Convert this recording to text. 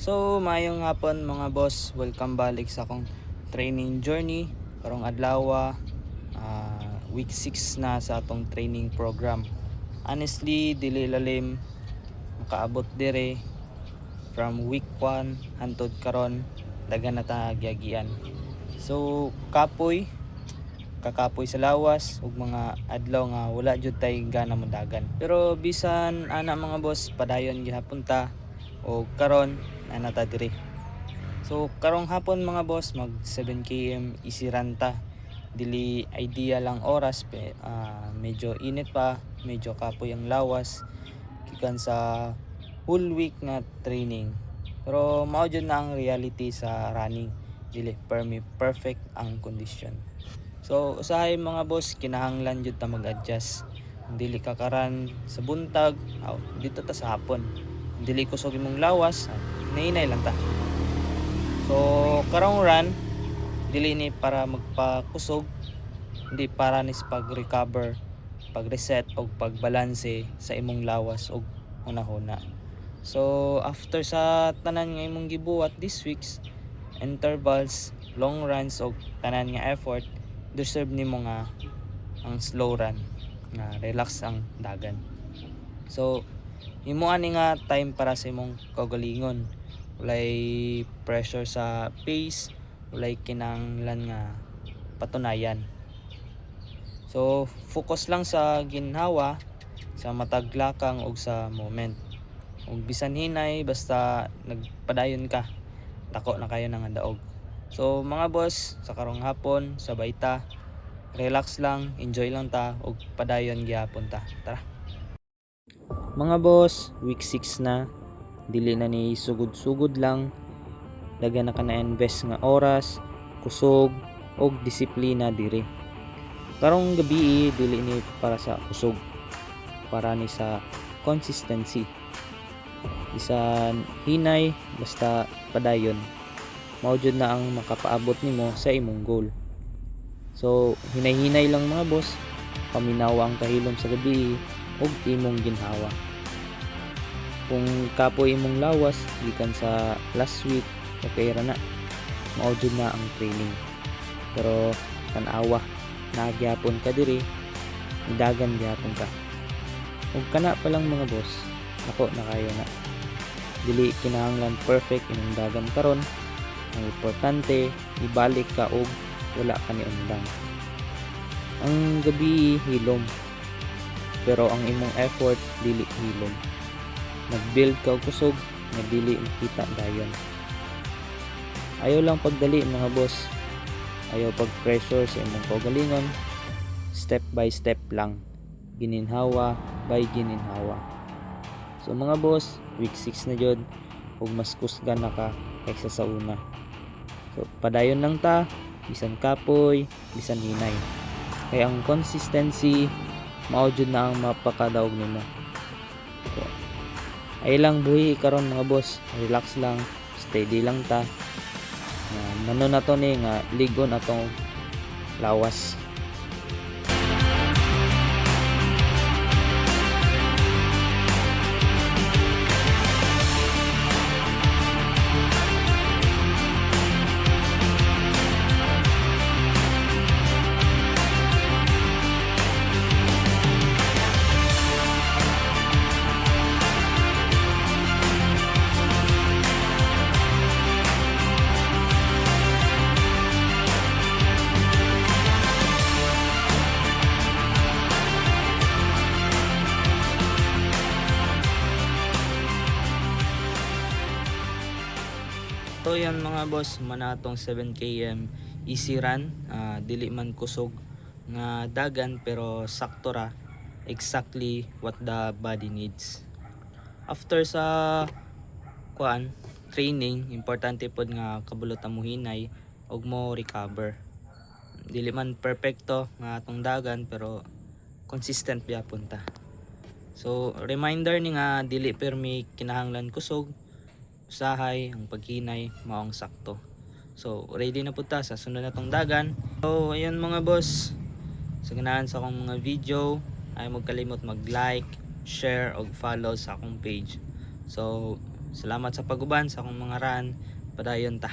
So, mayong hapon mga boss, welcome balik sa akong training journey. Karong adlaw, week 6 na sa atong training program. Honestly, dili lalim makaabot dire from week 1 hantod karon dagan na ta gyagian. So, kakapoy sa lawas ug mga adlaw nga wala jud tay gana modagan. Pero bisan ana mga boss, padayon gihapon ta o karon ana ta diri. So karong hapon mga boss, mag 7 km easy run ta. Dili idea lang oras medyo init pa, medyo kapoy ang lawas gikan sa whole week nga training. Pero mao jud na ang reality sa running. Dili perfect ang condition. So usahay mga boss, kinahanglan jud ta mag-adjust. Dili ka karan sa buntag, dito ta sa hapon. Dili kusog imong lawas, nainay lang ta. So karong run dili ni para magpakusog, hindi para ni pag-recover, pag-reset o pagbalanse sa imong lawas og hunahuna. So after sa tanan nga imong gibuhat this weeks, intervals, long runs o tanan nga effort, deserve nimo nga ang slow run nga relax ang dagan. So imo ani nga time para sa imong kaugalingon, walay pressure sa pace, walay kinahanglan nga patunayan. So focus lang sa ginhawa, sa matag lakang ug sa moment. Ug bisan hinay basta nagpadayon ka, dako na kayo nang daog. So mga boss, sa karong hapon sabay ta, relax lang, enjoy lang ta ug padayon gyapon ta. Tara. Mga boss, week 6 na, dili na ni sugod-sugod lang, dagan na ka na invest nga oras, kusog og disiplina diri. Karong gabi dili ni para sa kusog, para ni sa consistency. Bisan hinay basta padayon, mao jud na ang makapaabot nimo sa imong goal. So hinay-hinay lang mga boss, paminawa ang kahilom sa gabi ug imong ginhawa. Kung kapoy imong lawas gikan sa last week, okay ra na, mao jud na ang training. Pero tan-awa nagyapon ka diri, idagan gyapon ka. Ug kana pa lang mga boss, ako na kayo na. Dili kinahanglan perfect imong dagan karon. Ang importante, ibalik ka og wala ka ni undang. Ang gabi hilom, pero ang imong effort dili hilom. Nag-build ka og kusog, nga dili makita dayon. Ayaw lang pagdali mga boss, ayaw pag-pressure sa imong kaugalingon. Step by step lang, gininhawa by gininhawa. So mga boss, week 6 na jud, ug mas kusgan na ka kaysa sa una. So padayon lang ta, bisan kapoy, bisan hinay. Kaya ang consistency mao jud na ang mapakadaog nimo. So, ay lang buhi karon mga boss, relax lang, steady lang ta. Mano na to ni nga ligon atong lawas. So yan mga boss, manatong 7 km easy run, dili man kusog nga dagan pero sakto ra, exactly what the body needs. After sa training, importante pod nga kabulot mo hinay og mo recover. Dili man perfecto nga atong dagan pero consistent gyapon ta. So reminder ni nga dili permi kinahanglan kusog, usahay ang paghinay maong sakto. So ready na po ta sa sunod na tong dagan. So ayun mga boss, sa ganahan sa akong mga video, ay magkalimot mag-like, share og follow sa akong page. So salamat sa paguban sa akong mga raan. Padayon ta.